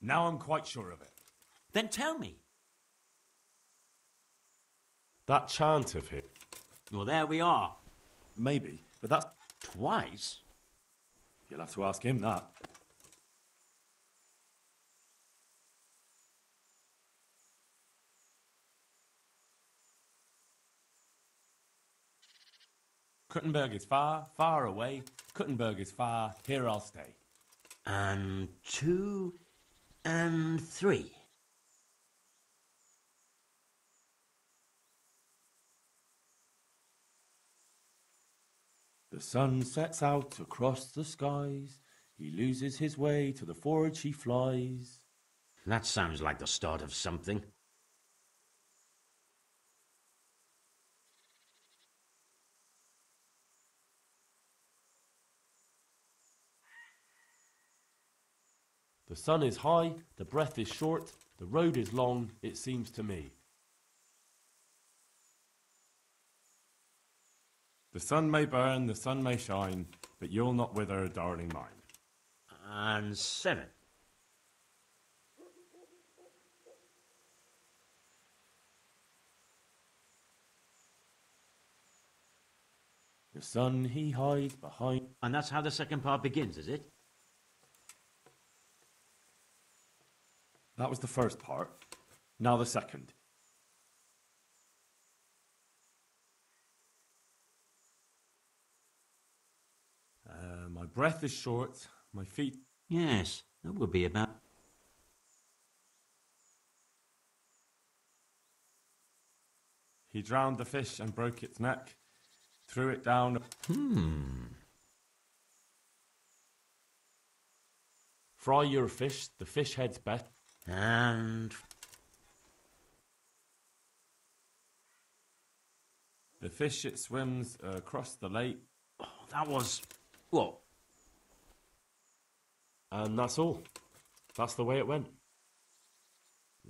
Now I'm quite sure of it. Then tell me. That chant of his. Well, there we are. Maybe, but that's... Twice? You'll have to ask him that. Kuttenberg is far, far away. Kuttenberg is far, here I'll stay. And 2 and 3. The sun sets out across the skies. He loses his way, to the forge he flies. That sounds like the start of something. The sun is high, the breath is short, the road is long, it seems to me. The sun may burn, the sun may shine, but you'll not wither, darling mine. And 7. The sun he hides behind... And that's how the second part begins, is it? That was the first part. Now the second. My breath is short, my feet... Yes, that would be about... He drowned the fish and broke its neck, threw it down... Fry your fish, the fish head's best. And... The fish it swims across the lake. Oh, that was... What? And that's all. That's the way it went.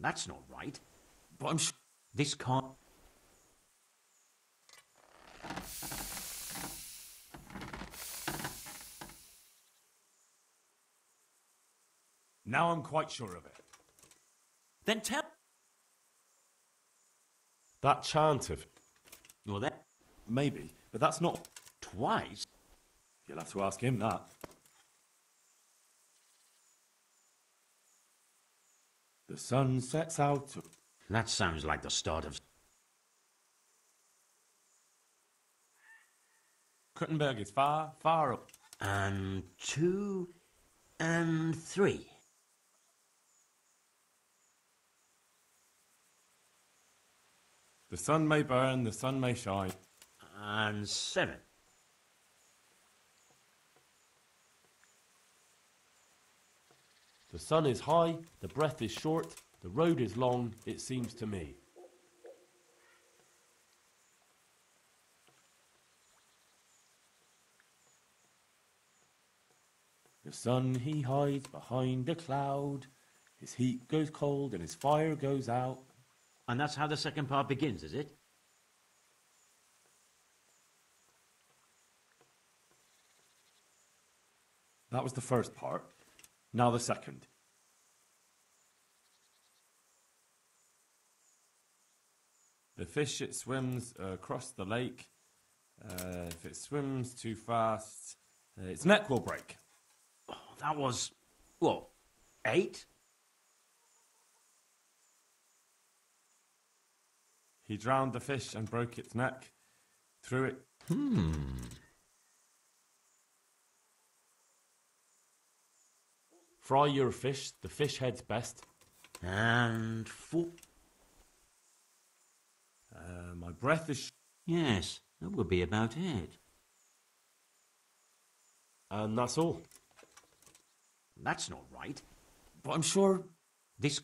That's not right. But I'm sure... This can't... Now I'm quite sure of it. Then tell... That chant of... Well, that... Maybe, but that's not... Twice? You'll have to ask him that. The sun sets out... That sounds like the start of... Kuttenberg is far, far up. And 2 and 3. The sun may burn, the sun may shine. And 7. The sun is high, the breath is short, the road is long, it seems to me. The sun he hides behind a cloud. His heat goes cold and his fire goes out. And that's how the second part begins, is it? That was the first part. Now the second. The fish it swims across the lake. If it swims too fast, its neck will break. Oh, that was... What? 8? He drowned the fish and broke its neck. Threw it... Fry your fish, the fish head's best. And 4. My breath is... Yes, that would be about it. And that's all. That's not right. But I'm sure... This...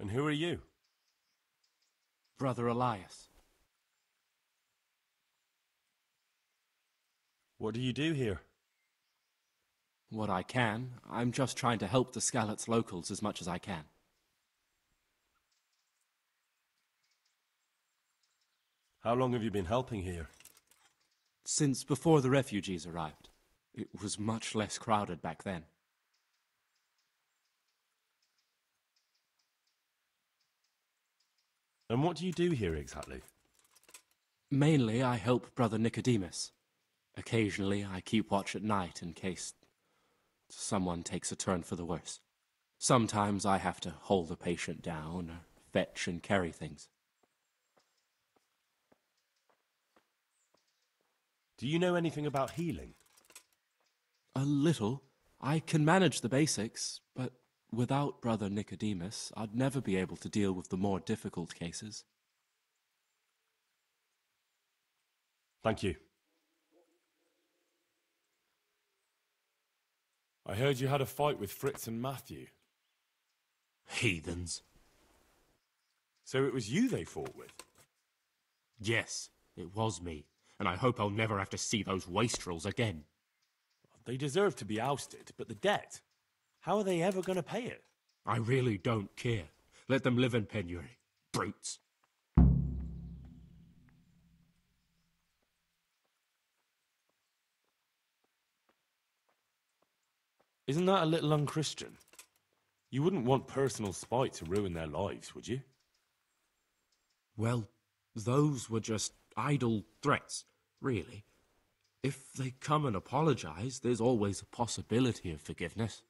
And who are you? Brother Elias. What do you do here? What I can. I'm just trying to help the Skalitz locals as much as I can. How long have you been helping here? Since before the refugees arrived. It was much less crowded back then. And what do you do here exactly? Mainly, I help Brother Nicodemus. Occasionally, I keep watch at night in case someone takes a turn for the worse. Sometimes I have to hold the patient down or fetch and carry things. Do you know anything about healing? A little. I can manage the basics, but without Brother Nicodemus, I'd never be able to deal with the more difficult cases. Thank you. I heard you had a fight with Fritz and Matthew. Heathens. So it was you they fought with? Yes, it was me. And I hope I'll never have to see those wastrels again. They deserve to be ousted, but the debt? How are they ever going to pay it? I really don't care. Let them live in penury. Brutes. Isn't that a little unchristian? You wouldn't want personal spite to ruin their lives, would you? Well, those were just idle threats, really. If they come and apologize, there's always a possibility of forgiveness.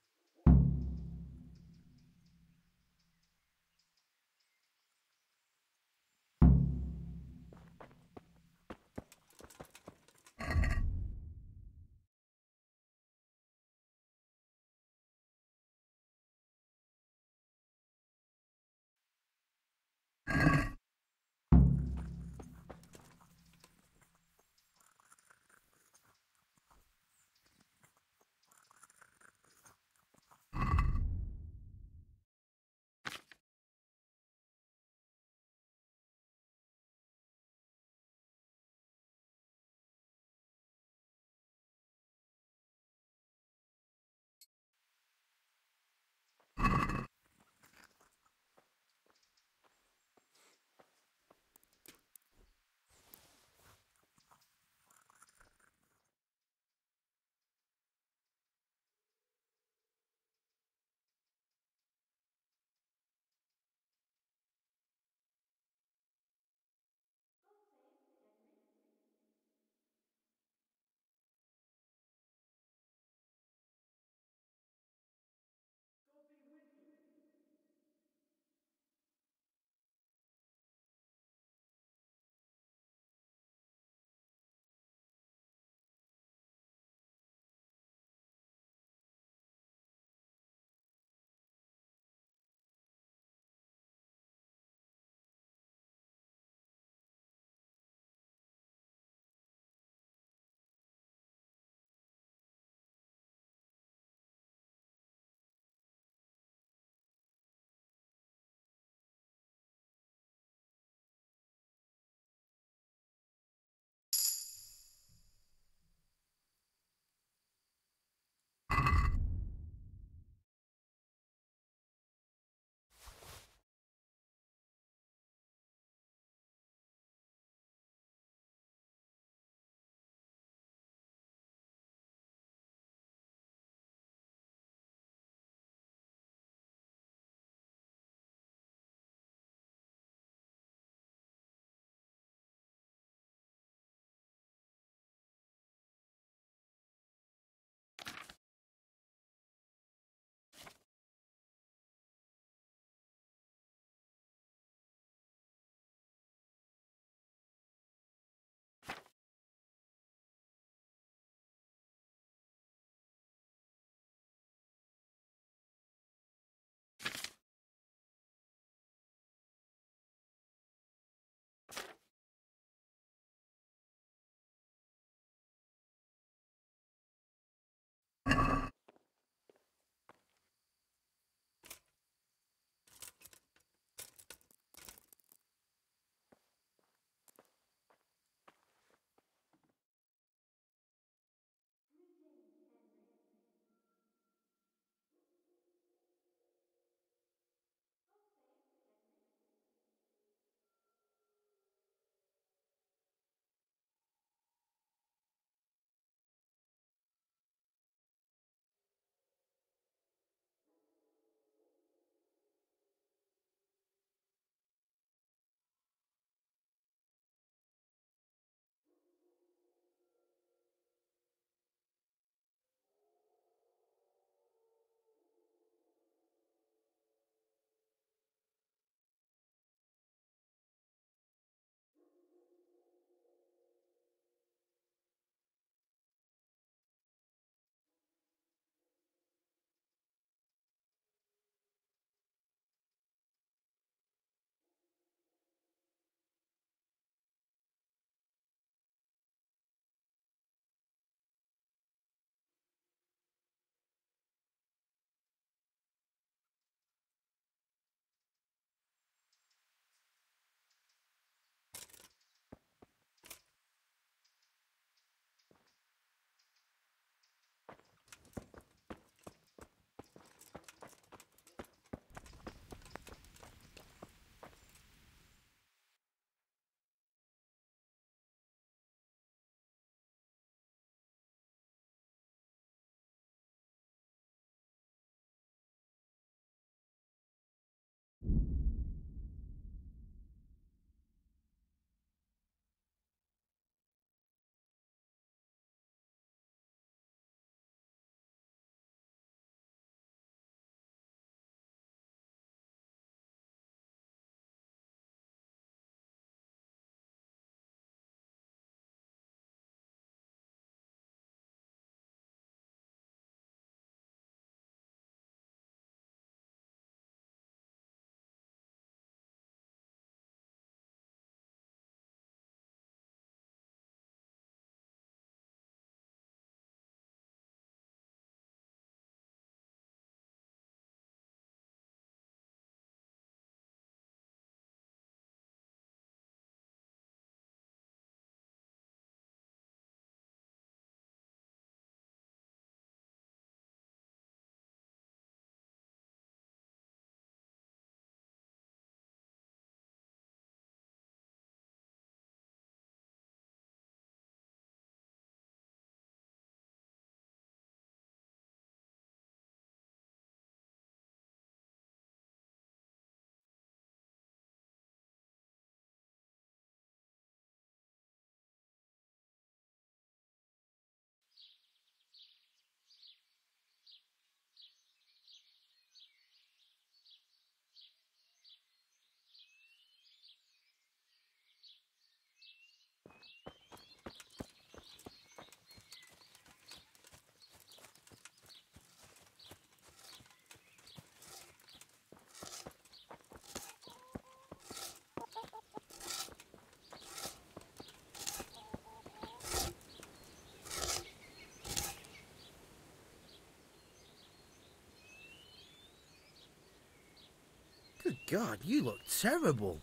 Good God, you look terrible.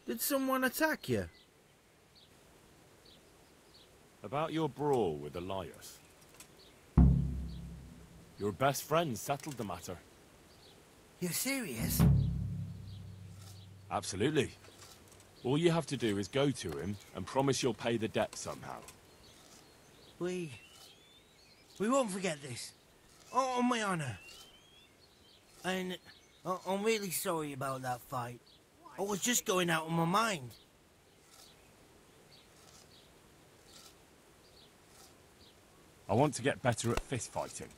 Did someone attack you? About your brawl with Elias. Your best friend settled the matter. You're serious? Absolutely. All you have to do is go to him and promise you'll pay the debt somehow. We won't forget this. On my honor. And I'm really sorry about that fight. I was just going out of my mind. I want to get better at fist fighting.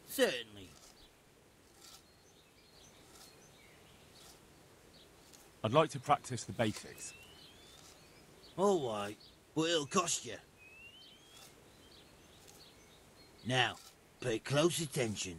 Certainly. I'd like to practice the basics. All right, but it'll cost you. Now, pay close attention.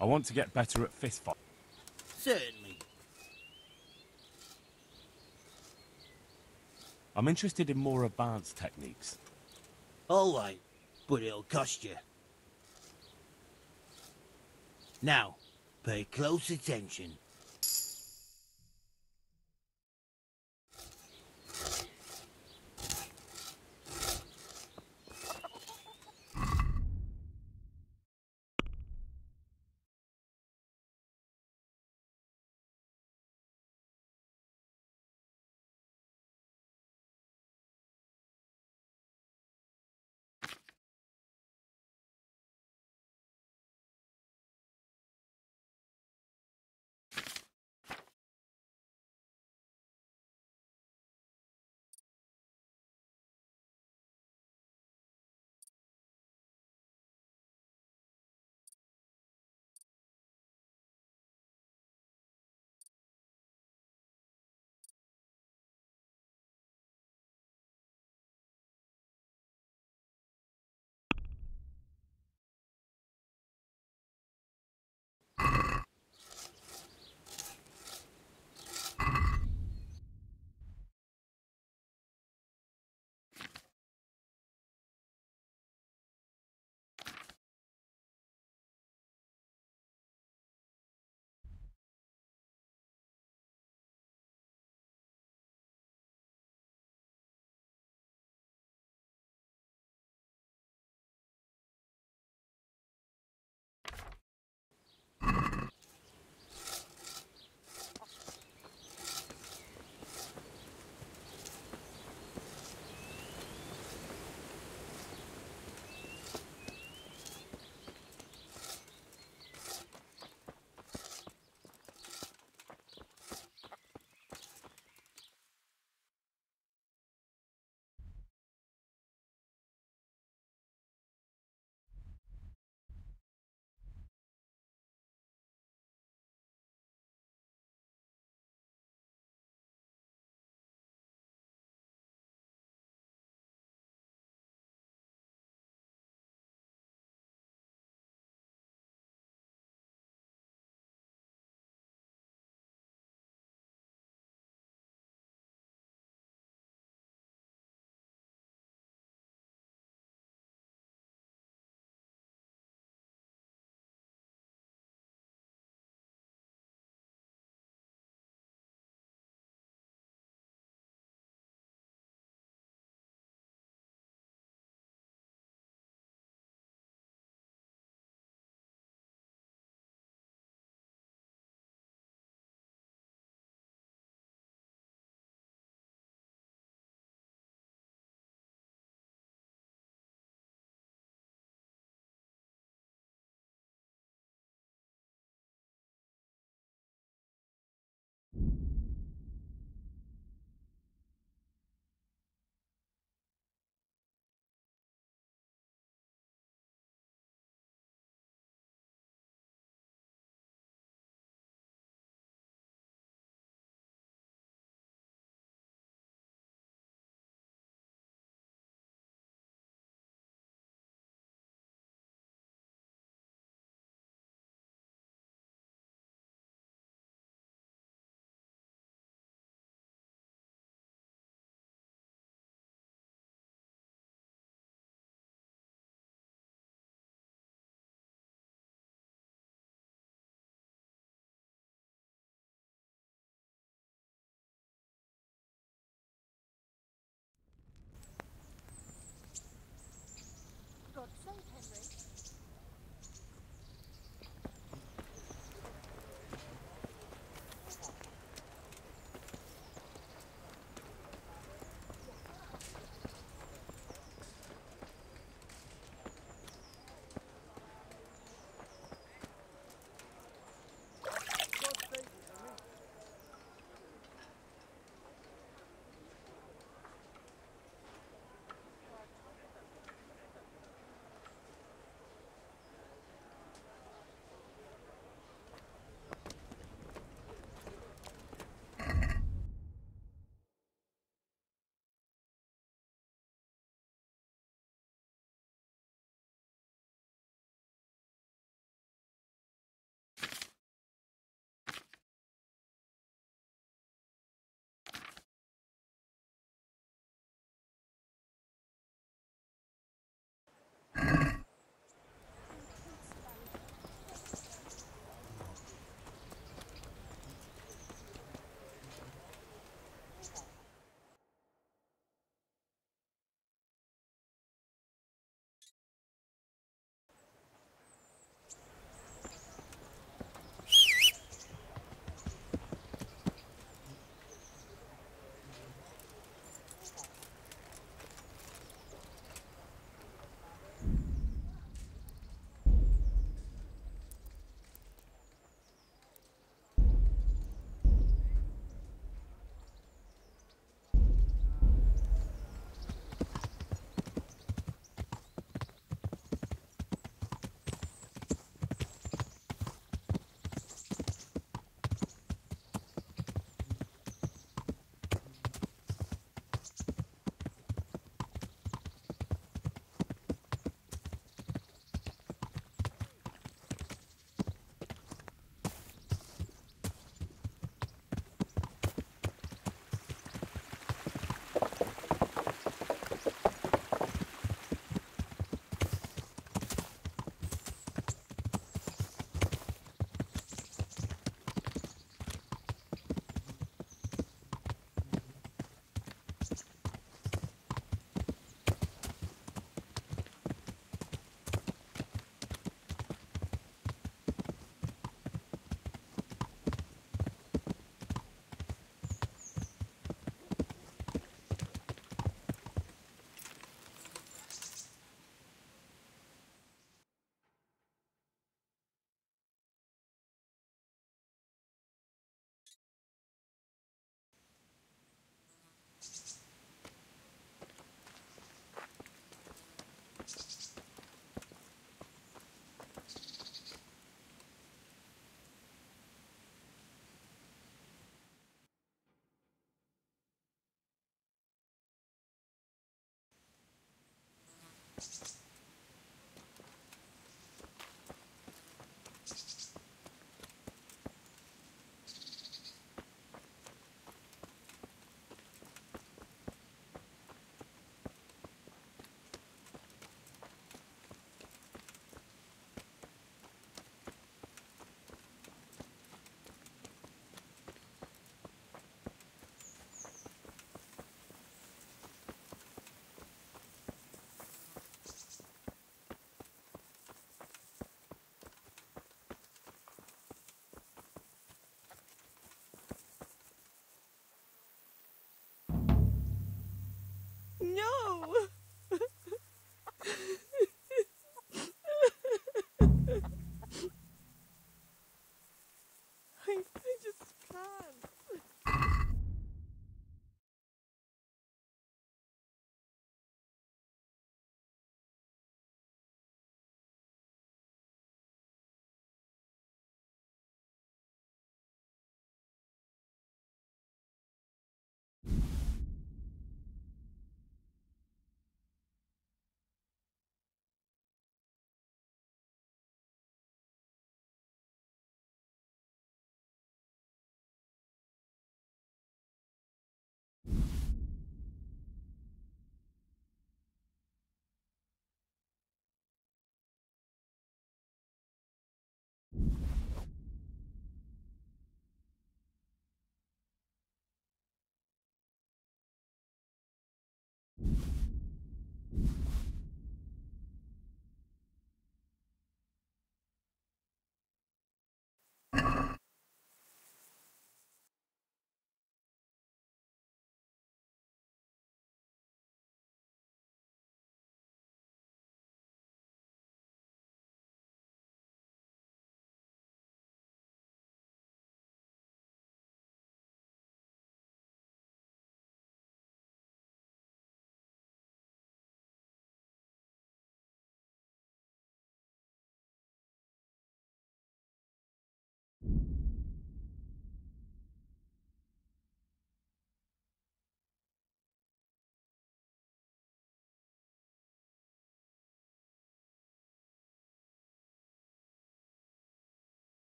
I want to get better at fist fighting. Certainly. I'm interested in more advanced techniques. All right, but it'll cost you. Now, pay close attention.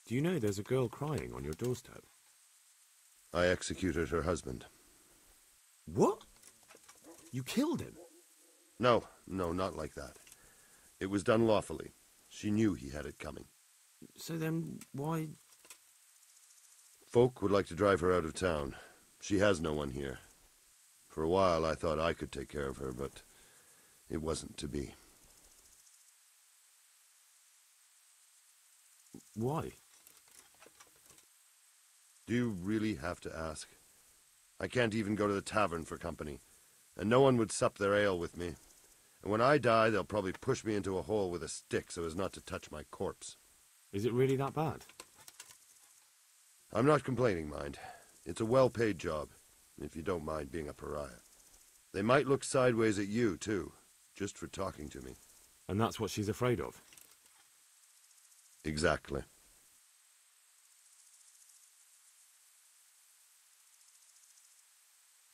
Do you know there's a girl crying on your doorstep? I executed her husband. What? You killed him? No, not like that. It was done lawfully. She knew he had it coming. So then, why... Folk would like to drive her out of town. She has no one here. For a while I thought I could take care of her, but it wasn't to be. Why? Do you really have to ask? I can't even go to the tavern for company, and no one would sup their ale with me. And when I die, they'll probably push me into a hole with a stick so as not to touch my corpse. Is it really that bad? I'm not complaining, mind. It's a well-paid job, if you don't mind being a pariah. They might look sideways at you, too, just for talking to me. And that's what she's afraid of? Exactly.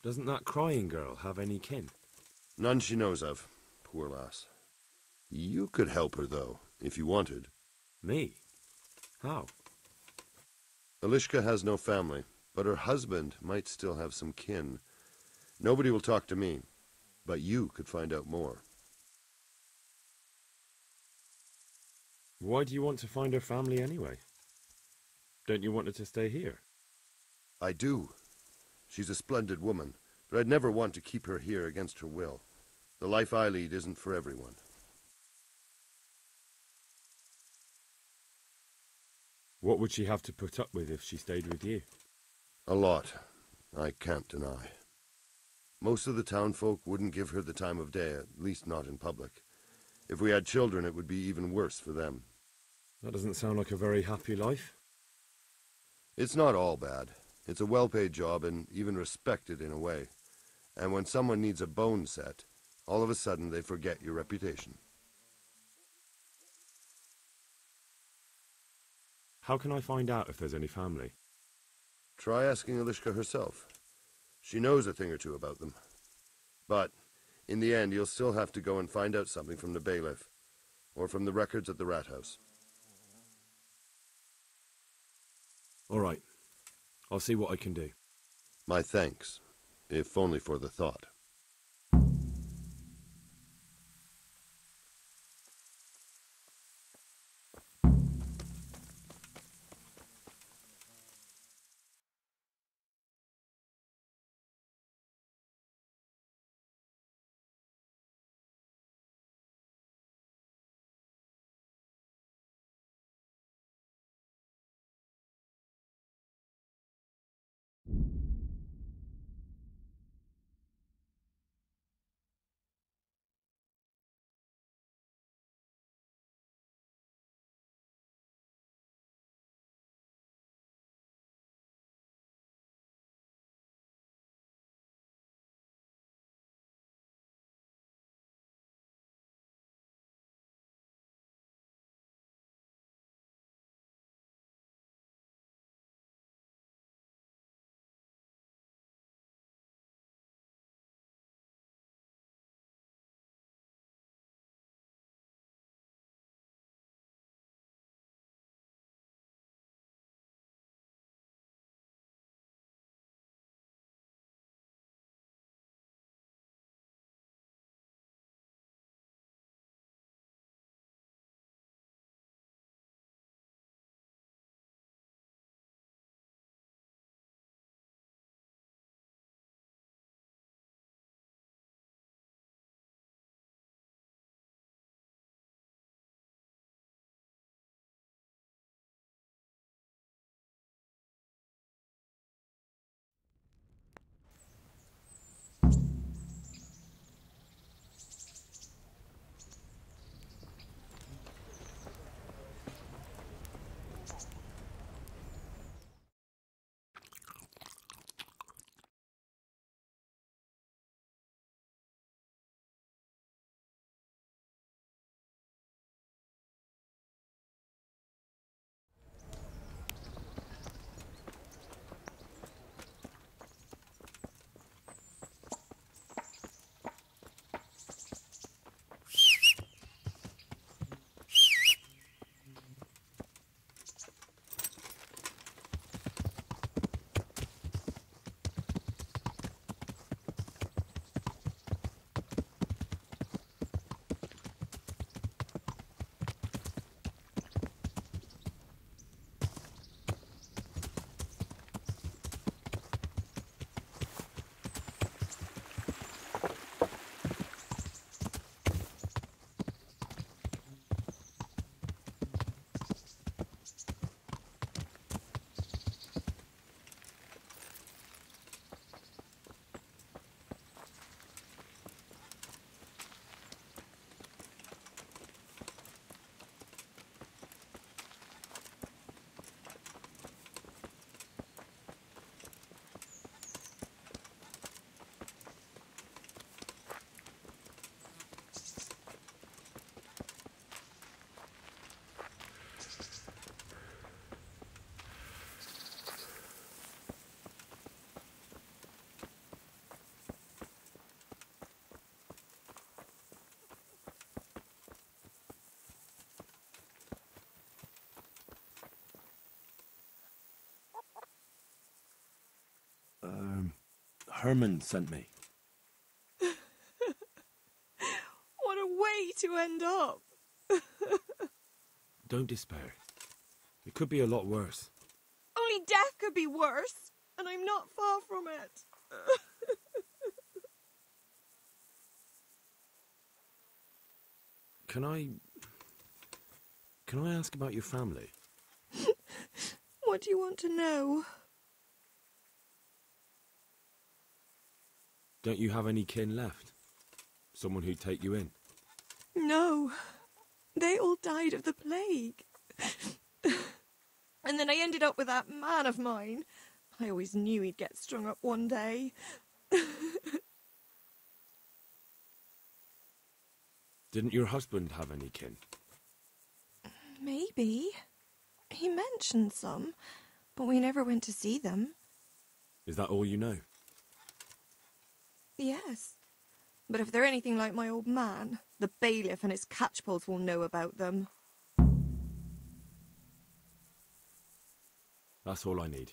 Doesn't that crying girl have any kin? None she knows of, poor lass. You could help her, though, if you wanted. Me? How? Alishka has no family, but her husband might still have some kin. Nobody will talk to me, but you could find out more. Why do you want to find her family anyway? Don't you want her to stay here? I do. She's a splendid woman, but I'd never want to keep her here against her will. The life I lead isn't for everyone. What would she have to put up with if she stayed with you? A lot, I can't deny. Most of the townfolk wouldn't give her the time of day, at least not in public. If we had children, it would be even worse for them. That doesn't sound like a very happy life. It's not all bad. It's a well-paid job and even respected in a way. And when someone needs a bone set, all of a sudden they forget your reputation. How can I find out if there's any family? Try asking Alishka herself. She knows a thing or two about them. But, in the end, you'll still have to go and find out something from the bailiff, or from the records at the rat house. All right. I'll see what I can do. My thanks, if only for the thought. Herman sent me. What a way to end up. Don't despair. It could be a lot worse. Only death could be worse, and I'm not far from it. Can I ask about your family? What do you want to know? Don't you have any kin left? Someone who'd take you in? No. They all died of the plague. And then I ended up with that man of mine. I always knew he'd get strung up one day. Didn't your husband have any kin? Maybe. He mentioned some, but we never went to see them. Is that all you know? Yes. But if they're anything like my old man, the bailiff and his catchpoles will know about them. That's all I need.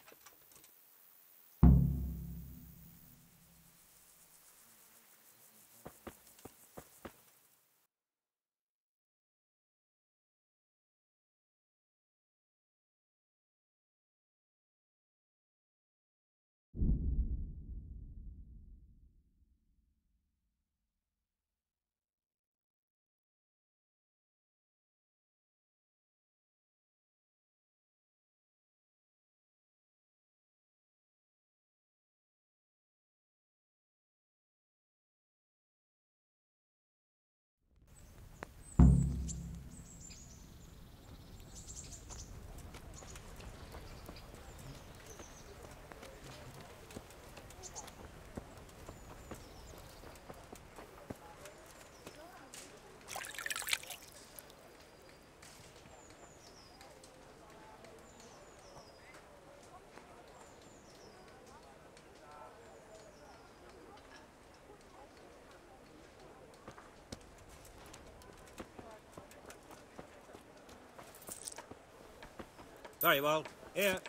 Very well. Here.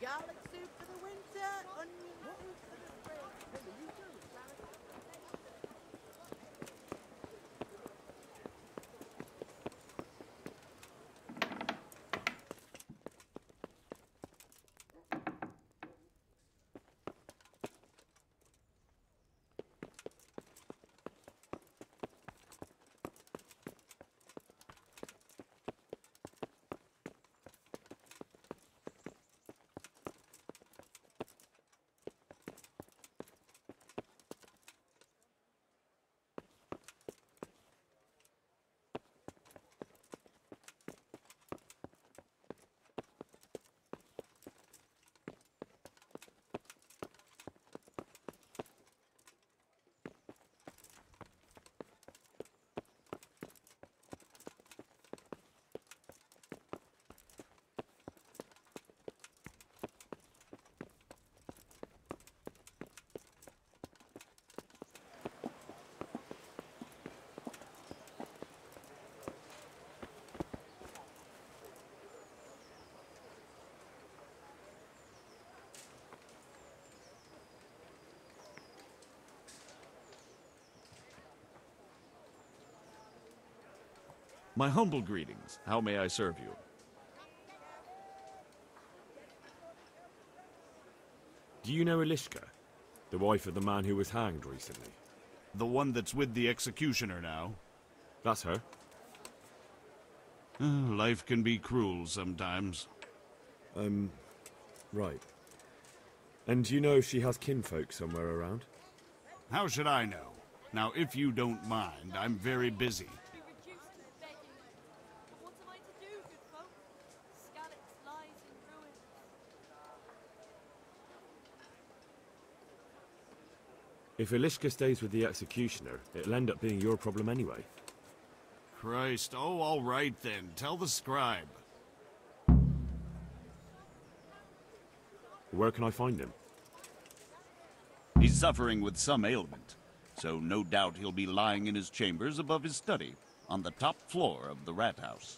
Garlic soup for the winter, onion soup for the spring. My humble greetings. How may I serve you? Do you know Elishka? The wife of the man who was hanged recently? The one that's with the executioner now? That's her. Life can be cruel sometimes. Right. And do you know if she has kinfolk somewhere around? How should I know? Now, if you don't mind, I'm very busy. Be reduced to begging. But what am I to do, good folk? Skalitz lies in ruins. If Ilishka stays with the executioner, it'll end up being your problem anyway. Christ, oh, all right then. Tell the scribe. Where can I find him? He's suffering with some ailment, so no doubt he'll be lying in his chambers above his study, on the top floor of the rat house.